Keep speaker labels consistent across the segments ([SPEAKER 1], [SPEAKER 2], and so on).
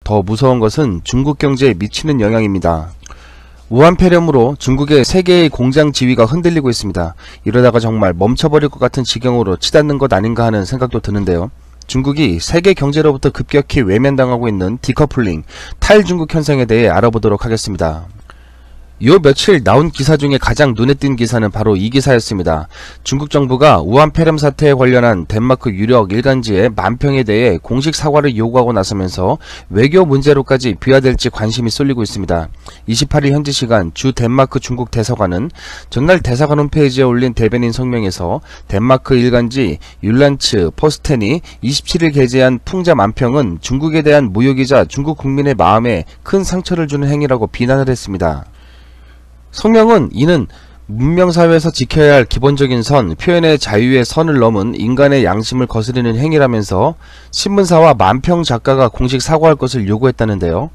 [SPEAKER 1] 더 무서운 것은 중국 경제에 미치는 영향입니다. 우한 폐렴으로 중국의 세계의 공장 지위가 흔들리고 있습니다. 이러다가 정말 멈춰버릴 것 같은 지경으로 치닫는 것 아닌가 하는 생각도 드는데요. 중국이 세계 경제로부터 급격히 외면당하고 있는 디커플링, 탈중국 현상에 대해 알아보도록 하겠습니다. 요 며칠 나온 기사 중에 가장 눈에 띈 기사는 바로 이 기사였습니다. 중국 정부가 우한 폐렴 사태에 관련한 덴마크 유력 일간지의 만평에 대해 공식 사과를 요구하고 나서면서 외교 문제로까지 비화될지 관심이 쏠리고 있습니다. 28일 현지 시간 주 덴마크 중국 대사관은 전날 대사관 홈페이지에 올린 대변인 성명에서 덴마크 일간지 율란츠 포스텐이 27일 게재한 풍자 만평은 중국에 대한 모욕이자 중국 국민의 마음에 큰 상처를 주는 행위라고 비난을 했습니다. 성명은 이는 문명사회에서 지켜야 할 기본적인 선, 표현의 자유의 선을 넘은 인간의 양심을 거스르는 행위라면서 신문사와 만평 작가가 공식 사과할 것을 요구했다는데요.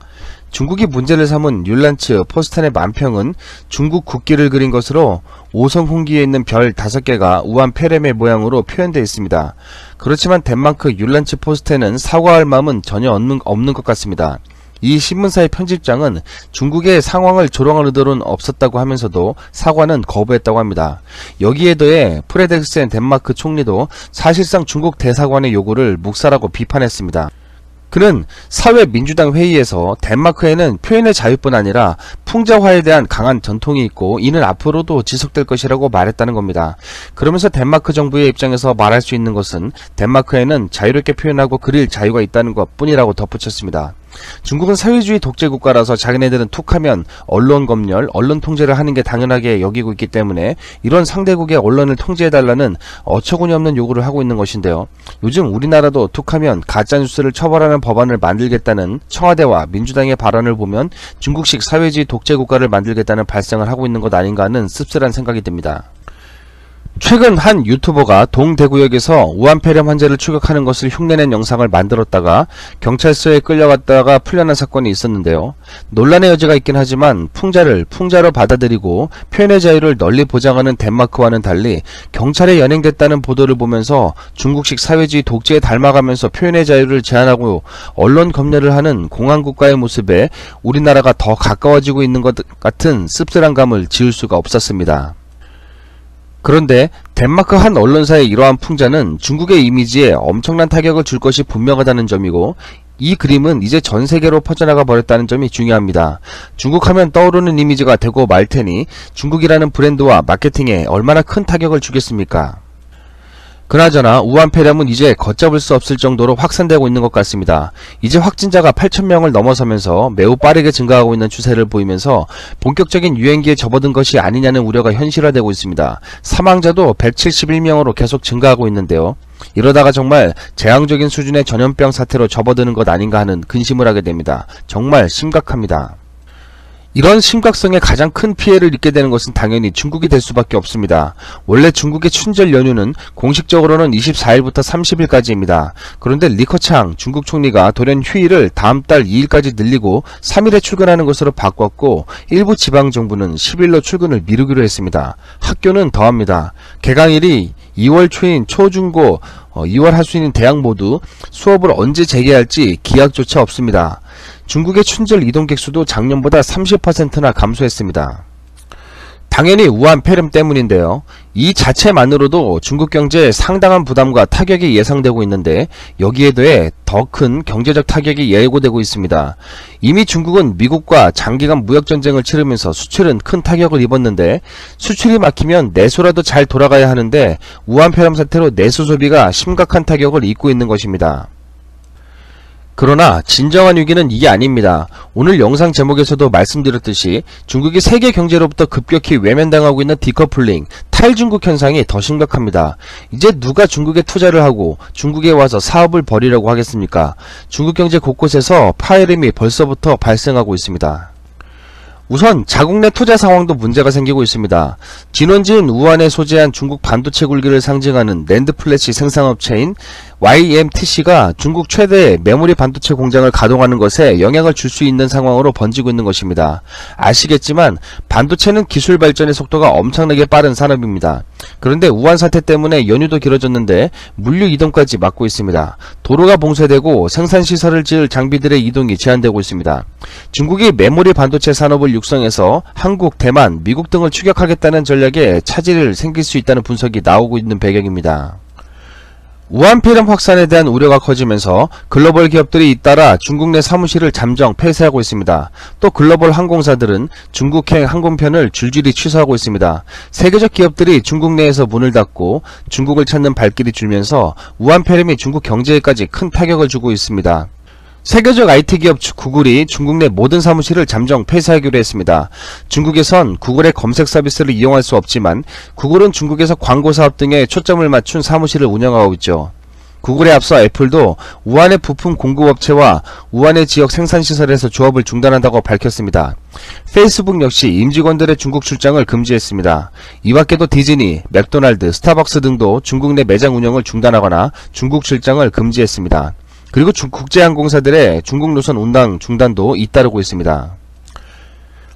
[SPEAKER 1] 중국이 문제를 삼은 율란츠 포스텐의 만평은 중국 국기를 그린 것으로 오성 홍기에 있는 별 5개가 우한 폐렴의 모양으로 표현되어 있습니다. 그렇지만 덴마크 율란츠 포스텐은 사과할 마음은 전혀 없는 것 같습니다. 이 신문사의 편집장은 중국의 상황을 조롱할 의도는 없었다고 하면서도 사과는 거부했다고 합니다. 여기에 더해 프레덱센 덴마크 총리도 사실상 중국 대사관의 요구를 묵살하고 비판했습니다. 그는 사회민주당 회의에서 덴마크에는 표현의 자유뿐 아니라 풍자화에 대한 강한 전통이 있고 이는 앞으로도 지속될 것이라고 말했다는 겁니다. 그러면서 덴마크 정부의 입장에서 말할 수 있는 것은 덴마크에는 자유롭게 표현하고 그릴 자유가 있다는 것 뿐이라고 덧붙였습니다. 중국은 사회주의 독재 국가라서 자기네들은 툭하면 언론 검열, 언론 통제를 하는 게 당연하게 여기고 있기 때문에 이런 상대국의 언론을 통제해달라는 어처구니 없는 요구를 하고 있는 것인데요. 요즘 우리나라도 툭하면 가짜뉴스를 처벌하는 법안을 만들겠다는 청와대와 민주당의 발언을 보면 중국식 사회주의 독재 국가를 만들겠다는 발상을 하고 있는 것 아닌가 하는 씁쓸한 생각이 듭니다. 최근 한 유튜버가 동대구역에서 우한 폐렴 환자를 추격하는 것을 흉내낸 영상을 만들었다가 경찰서에 끌려갔다가 풀려난 사건이 있었는데요. 논란의 여지가 있긴 하지만 풍자를 풍자로 받아들이고 표현의 자유를 널리 보장하는 덴마크와는 달리 경찰에 연행됐다는 보도를 보면서 중국식 사회주의 독재에 닮아가면서 표현의 자유를 제한하고 언론 검열을 하는 공안국가의 모습에 우리나라가 더 가까워지고 있는 것 같은 씁쓸한 감을 지울 수가 없었습니다. 그런데 덴마크 한 언론사의 이러한 풍자는 중국의 이미지에 엄청난 타격을 줄 것이 분명하다는 점이고 이 그림은 이제 전세계로 퍼져나가 버렸다는 점이 중요합니다. 중국 하면 떠오르는 이미지가 되고 말 테니 중국이라는 브랜드와 마케팅에 얼마나 큰 타격을 주겠습니까? 그나저나 우한 폐렴은 이제 걷잡을 수 없을 정도로 확산되고 있는 것 같습니다. 이제 확진자가 8,000명을 넘어서면서 매우 빠르게 증가하고 있는 추세를 보이면서 본격적인 유행기에 접어든 것이 아니냐는 우려가 현실화되고 있습니다. 사망자도 171명으로 계속 증가하고 있는데요. 이러다가 정말 재앙적인 수준의 전염병 사태로 접어드는 것 아닌가 하는 근심을 하게 됩니다. 정말 심각합니다. 이런 심각성에 가장 큰 피해를 입게 되는 것은 당연히 중국이 될 수밖에 없습니다. 원래 중국의 춘절 연휴는 공식적으로는 24일부터 30일까지입니다. 그런데 리커창 중국 총리가 돌연 휴일을 다음 달 2일까지 늘리고 3일에 출근하는 것으로 바꿨고 일부 지방정부는 10일로 출근을 미루기로 했습니다. 학교는 더합니다. 개강일이 2월 초인 초중고 2월 할 수 있는 대학 모두 수업을 언제 재개할지 기약조차 없습니다. 중국의 춘절 이동객 수도 작년보다 30%나 감소했습니다. 당연히 우한 폐렴 때문인데요. 이 자체만으로도 중국 경제에 상당한 부담과 타격이 예상되고 있는데 여기에 더해 더 큰 경제적 타격이 예고되고 있습니다. 이미 중국은 미국과 장기간 무역전쟁을 치르면서 수출은 큰 타격을 입었는데 수출이 막히면 내수라도 잘 돌아가야 하는데 우한 폐렴 사태로 내수 소비가 심각한 타격을 입고 있는 것입니다. 그러나 진정한 위기는 이게 아닙니다. 오늘 영상 제목에서도 말씀드렸듯이 중국이 세계 경제로부터 급격히 외면당하고 있는 디커플링, 탈중국 현상이 더 심각합니다. 이제 누가 중국에 투자를 하고 중국에 와서 사업을 벌이려고 하겠습니까? 중국 경제 곳곳에서 파열음이 벌써부터 발생하고 있습니다. 우선 자국 내 투자 상황도 문제가 생기고 있습니다. 진원지인 우한에 소재한 중국 반도체 굴기를 상징하는 낸드 플래시 생산업체인 YMTC가 중국 최대 메모리 반도체 공장을 가동하는 것에 영향을 줄 수 있는 상황으로 번지고 있는 것입니다. 아시겠지만 반도체는 기술 발전의 속도가 엄청나게 빠른 산업입니다. 그런데 우한 사태 때문에 연휴도 길어졌는데 물류 이동까지 막고 있습니다. 도로가 봉쇄되고 생산시설을 지을 장비들의 이동이 제한되고 있습니다. 중국이 메모리 반도체 산업을 육성해서 한국, 대만, 미국 등을 추격하겠다는 전략에 차질이 생길 수 있다는 분석이 나오고 있는 배경입니다. 우한 폐렴 확산에 대한 우려가 커지면서 글로벌 기업들이 잇따라 중국 내 사무실을 잠정 폐쇄하고 있습니다. 또 글로벌 항공사들은 중국행 항공편을 줄줄이 취소하고 있습니다. 세계적 기업들이 중국 내에서 문을 닫고 중국을 찾는 발길이 줄면서 우한 폐렴이 중국 경제에까지 큰 타격을 주고 있습니다. 세계적 IT 기업 구글이 중국 내 모든 사무실을 잠정 폐쇄하기로 했습니다. 중국에선 구글의 검색 서비스를 이용할 수 없지만 구글은 중국에서 광고 사업 등에 초점을 맞춘 사무실을 운영하고 있죠. 구글에 앞서 애플도 우한의 부품 공급업체와 우한의 지역 생산시설에서 조업을 중단한다고 밝혔습니다. 페이스북 역시 임직원들의 중국 출장을 금지했습니다. 이밖에도 디즈니, 맥도날드, 스타벅스 등도 중국 내 매장 운영을 중단하거나 중국 출장을 금지했습니다. 그리고 국제항공사들의 중국 노선 운항 중단도 잇따르고 있습니다.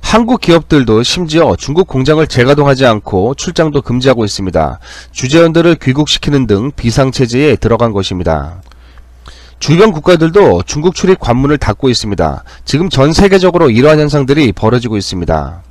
[SPEAKER 1] 한국 기업들도 심지어 중국 공장을 재가동하지 않고 출장도 금지하고 있습니다. 주재원들을 귀국시키는 등 비상체제에 들어간 것입니다. 주변 국가들도 중국 출입 관문을 닫고 있습니다. 지금 전 세계적으로 이러한 현상들이 벌어지고 있습니다.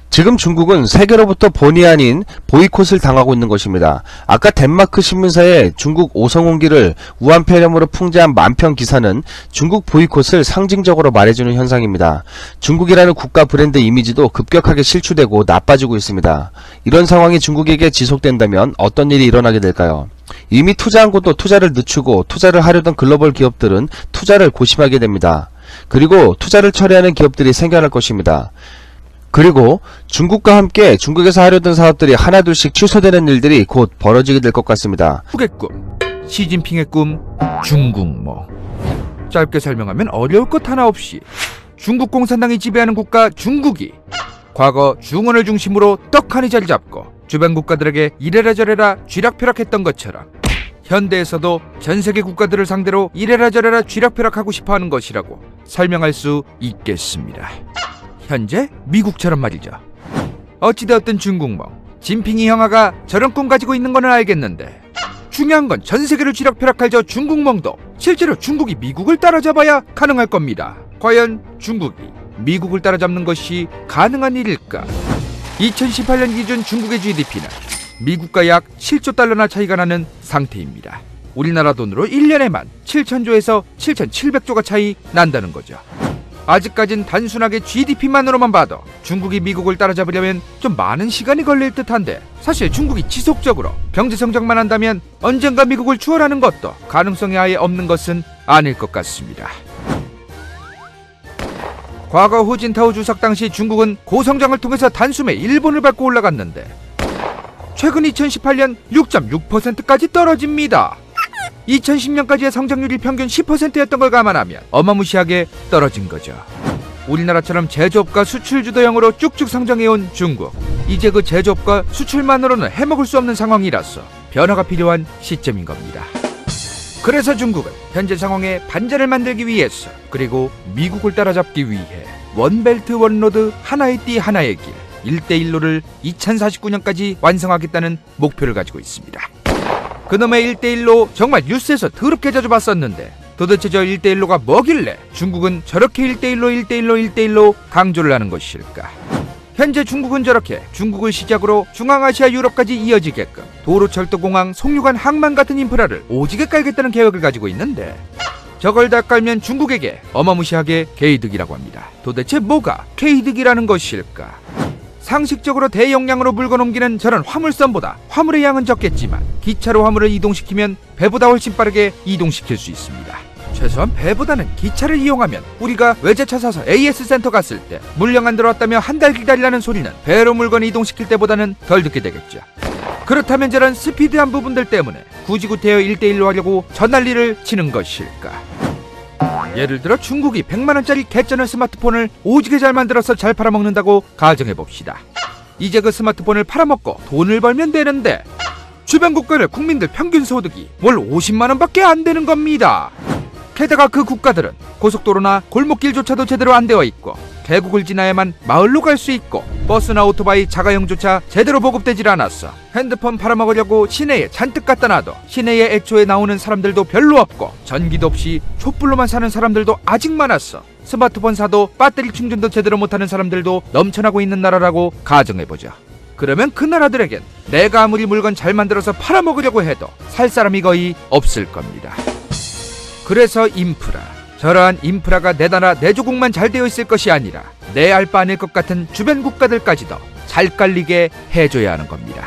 [SPEAKER 1] 지금 중국은 세계로부터 본의 아닌 보이콧을 당하고 있는 것입니다. 아까 덴마크 신문사의 중국 오성홍기를 우한 폐렴으로 풍자한 만평 기사는 중국 보이콧을 상징적으로 말해주는 현상입니다. 중국이라는 국가 브랜드 이미지도 급격하게 실추되고 나빠지고 있습니다. 이런 상황이 중국에게 지속된다면 어떤 일이 일어나게 될까요? 이미 투자한 곳도 투자를 늦추고 투자를 하려던 글로벌 기업들은 투자를 고심하게 됩니다. 그리고 투자를 철회하는 기업들이 생겨날 것입니다. 그리고 중국과 함께 중국에서 하려던 사업들이 하나둘씩 취소되는 일들이 곧 벌어지게 될 것 같습니다.
[SPEAKER 2] 중국의 꿈, 시진핑의 꿈, 중국모. 짧게 설명하면 어려울 것 하나 없이 중국 공산당이 지배하는 국가 중국이 과거 중원을 중심으로 떡하니 자리 잡고 주변 국가들에게 이래라 저래라 쥐락펴락했던 것처럼 현대에서도 전세계 국가들을 상대로 이래라 저래라 쥐락펴락하고 싶어하는 것이라고 설명할 수 있겠습니다. 현재 미국처럼 말이죠. 어찌되었든 중국몽, 진핑이 형아가 저런 꿈 가지고 있는 거는 알겠는데 중요한 건 전세계를 쥐락펴락할 저 중국몽도 실제로 중국이 미국을 따라잡아야 가능할 겁니다. 과연 중국이 미국을 따라잡는 것이 가능한 일일까? 2018년 기준 중국의 GDP는 미국과 약 7조 달러나 차이가 나는 상태입니다. 우리나라 돈으로 1년에만 7천조에서 7,700조가 차이 난다는 거죠. 아직까진 단순하게 GDP만으로만 봐도 중국이 미국을 따라잡으려면 좀 많은 시간이 걸릴 듯한데 사실 중국이 지속적으로 경제성장만 한다면 언젠가 미국을 추월하는 것도 가능성이 아예 없는 것은 아닐 것 같습니다. 과거 후진타오 주석 당시 중국은 고성장을 통해서 단숨에 일본을 밟고 올라갔는데 최근 2018년 6.6%까지 떨어집니다. 2010년까지의 성장률이 평균 10%였던 걸 감안하면 어마무시하게 떨어진 거죠. 우리나라처럼 제조업과 수출 주도형으로 쭉쭉 성장해온 중국. 이제 그 제조업과 수출만으로는 해먹을 수 없는 상황이라서 변화가 필요한 시점인 겁니다. 그래서 중국은 현재 상황에 반전을 만들기 위해서 그리고 미국을 따라잡기 위해 원벨트 원로드 하나의 띠 하나의 길 1대1로를 2049년까지 완성하겠다는 목표를 가지고 있습니다. 그놈의 1대1로 정말 뉴스에서 더럽게 자주 봤었는데 도대체 저 1대1로가 뭐길래 중국은 저렇게 1대1로 강조를 하는 것일까? 현재 중국은 저렇게 중국을 시작으로 중앙아시아 유럽까지 이어지게끔 도로철도공항 송유관 항만 같은 인프라를 오지게 깔겠다는 계획을 가지고 있는데 저걸 다 깔면 중국에게 어마무시하게 개이득이라고 합니다. 도대체 뭐가 개이득이라는 것일까? 상식적으로 대용량으로 물건 옮기는 저런 화물선보다 화물의 양은 적겠지만 기차로 화물을 이동시키면 배보다 훨씬 빠르게 이동시킬 수 있습니다. 최소한 배보다는 기차를 이용하면 우리가 외제차 사서 AS 센터 갔을 때 물량 안 들어왔다며 한 달 기다리라는 소리는 배로 물건을 이동시킬 때보다는 덜 듣게 되겠죠. 그렇다면 저런 스피드한 부분들 때문에 굳이 구태여 1대1로 하려고 저 난리를 치는 것일까? 예를 들어 중국이 100만원짜리 개쩌는 스마트폰을 오지게 잘 만들어서 잘 팔아먹는다고 가정해봅시다. 이제 그 스마트폰을 팔아먹고 돈을 벌면 되는데 주변 국가의 국민들 평균 소득이 월 50만원밖에 안 되는 겁니다. 게다가 그 국가들은 고속도로나 골목길조차도 제대로 안 되어 있고, 계곡을 지나야만 마을로 갈 수 있고, 버스나 오토바이, 자가용조차 제대로 보급되질 않았어. 핸드폰 팔아먹으려고 시내에 잔뜩 갖다 놔도 시내에 애초에 나오는 사람들도 별로 없고, 전기도 없이 촛불로만 사는 사람들도 아직 많았어. 스마트폰 사도 배터리 충전도 제대로 못하는 사람들도 넘쳐나고 있는 나라라고 가정해보자. 그러면 그 나라들에겐 내가 아무리 물건 잘 만들어서 팔아먹으려고 해도 살 사람이 거의 없을 겁니다. 그래서 인프라, 저러한 인프라가 내 나라 내 조국만 잘 되어 있을 것이 아니라 내 알 바 아닐 것 같은 주변 국가들까지도 잘 깔리게 해줘야 하는 겁니다.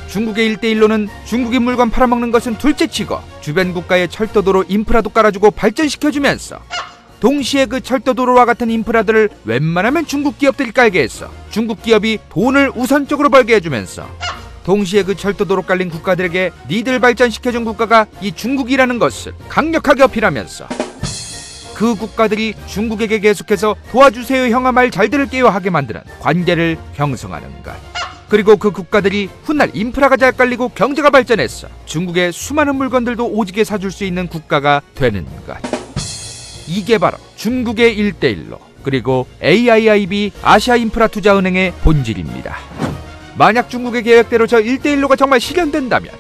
[SPEAKER 2] 중국의 1대1로는 중국인 물건 팔아먹는 것은 둘째치고, 주변 국가의 철도도로 인프라도 깔아주고 발전시켜주면서 동시에 그 철도도로와 같은 인프라들을 웬만하면 중국 기업들이 깔게 했어. 중국 기업이 돈을 우선적으로 벌게 해주면서 동시에 그 철도도로 깔린 국가들에게 니들 발전시켜준 국가가 이 중국이라는 것을 강력하게 어필하면서 그 국가들이 중국에게 계속해서 도와주세요 형아 말 잘 들을게요 하게 만드는 관계를 형성하는 것. 그리고 그 국가들이 훗날 인프라가 잘 깔리고 경제가 발전했어 중국의 수많은 물건들도 오지게 사줄 수 있는 국가가 되는 것. 이게 바로 중국의 1대1로, 그리고 AIIB 아시아인프라투자은행의 본질입니다. 만약 중국의 계획대로 저 1대1로가 정말 실현된다면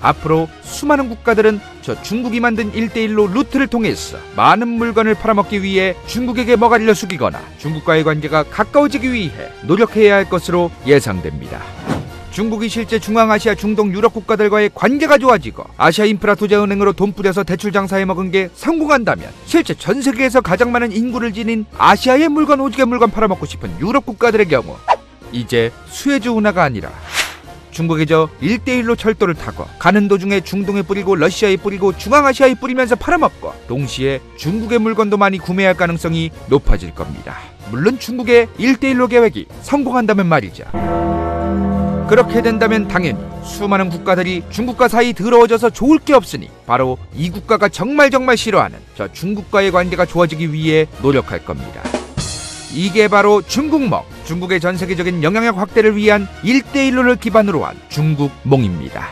[SPEAKER 2] 앞으로 수많은 국가들은 저 중국이 만든 1대1로 루트를 통해서 많은 물건을 팔아먹기 위해 중국에게 머가리를 숙이거나 중국과의 관계가 가까워지기 위해 노력해야 할 것으로 예상됩니다. 중국이 실제 중앙아시아, 중동, 유럽 국가들과의 관계가 좋아지고 아시아인프라투자은행으로 돈 뿌려서 대출 장사해 먹은 게 성공한다면 실제 전 세계에서 가장 많은 인구를 지닌 아시아의 물건 오지게 물건 팔아먹고 싶은 유럽 국가들의 경우 이제 수에즈 운하가 아니라 중국의 저 1대1로 철도를 타고 가는 도중에 중동에 뿌리고 러시아에 뿌리고 중앙아시아에 뿌리면서 팔아먹고 동시에 중국의 물건도 많이 구매할 가능성이 높아질 겁니다. 물론 중국의 1대1로 계획이 성공한다면 말이죠. 그렇게 된다면 당연히 수많은 국가들이 중국과 사이 더러워져서 좋을 게 없으니 바로 이 국가가 정말 싫어하는 저 중국과의 관계가 좋아지기 위해 노력할 겁니다. 이게 바로 중국몽, 중국의 전 세계적인 영향력 확대를 위한 1대1로를 기반으로 한 중국몽입니다.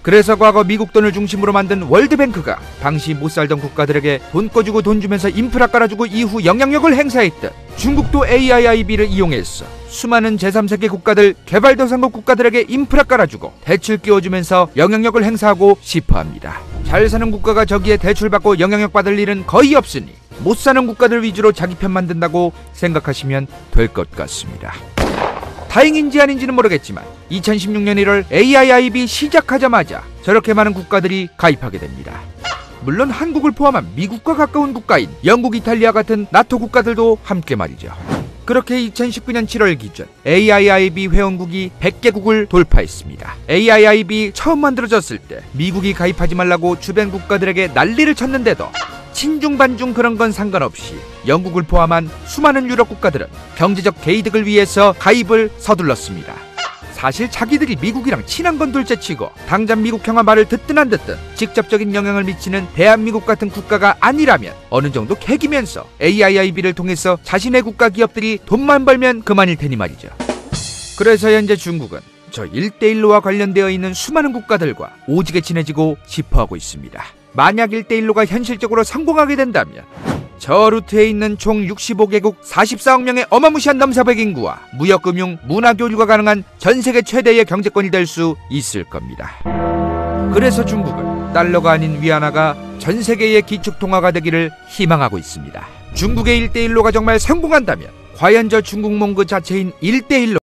[SPEAKER 2] 그래서 과거 미국 돈을 중심으로 만든 월드뱅크가 당시 못 살던 국가들에게 돈 꺼주고 돈 주면서 인프라 깔아주고 이후 영향력을 행사했듯 중국도 AIIB를 이용해서 수많은 제3세계 국가들, 개발도상국 국가들에게 인프라 깔아주고 대출 끼워주면서 영향력을 행사하고 싶어합니다. 잘 사는 국가가 저기에 대출받고 영향력 받을 일은 거의 없으니 못 사는 국가들 위주로 자기 편 만든다고 생각하시면 될 것 같습니다. 다행인지 아닌지는 모르겠지만 2016년 1월 AIIB 시작하자마자 저렇게 많은 국가들이 가입하게 됩니다. 물론 한국을 포함한 미국과 가까운 국가인 영국, 이탈리아 같은 나토 국가들도 함께 말이죠. 그렇게 2019년 7월 기준 AIIB 회원국이 100개국을 돌파했습니다. AIIB 처음 만들어졌을 때 미국이 가입하지 말라고 주변 국가들에게 난리를 쳤는데도 친중반중 그런 건 상관없이 영국을 포함한 수많은 유럽 국가들은 경제적 개이득을 위해서 가입을 서둘렀습니다. 사실 자기들이 미국이랑 친한 건 둘째치고 당장 미국 형아 말을 듣든 안 듣든 직접적인 영향을 미치는 대한민국 같은 국가가 아니라면 어느 정도 개기면서 AIIB를 통해서 자신의 국가 기업들이 돈만 벌면 그만일 테니 말이죠. 그래서 현재 중국은 저 1대1로와 관련되어 있는 수많은 국가들과 오지게 친해지고 싶어하고 있습니다. 만약 1대1로가 현실적으로 성공하게 된다면 저 루트에 있는 총 65개국 44억 명의 어마무시한 넘사벽 인구와 무역, 금융, 문화 교류가 가능한 전세계 최대의 경제권이 될 수 있을 겁니다. 그래서 중국은 달러가 아닌 위안화가 전세계의 기축통화가 되기를 희망하고 있습니다. 중국의 1대1로가 정말 성공한다면 과연 저 중국몽 그 자체인 1대1로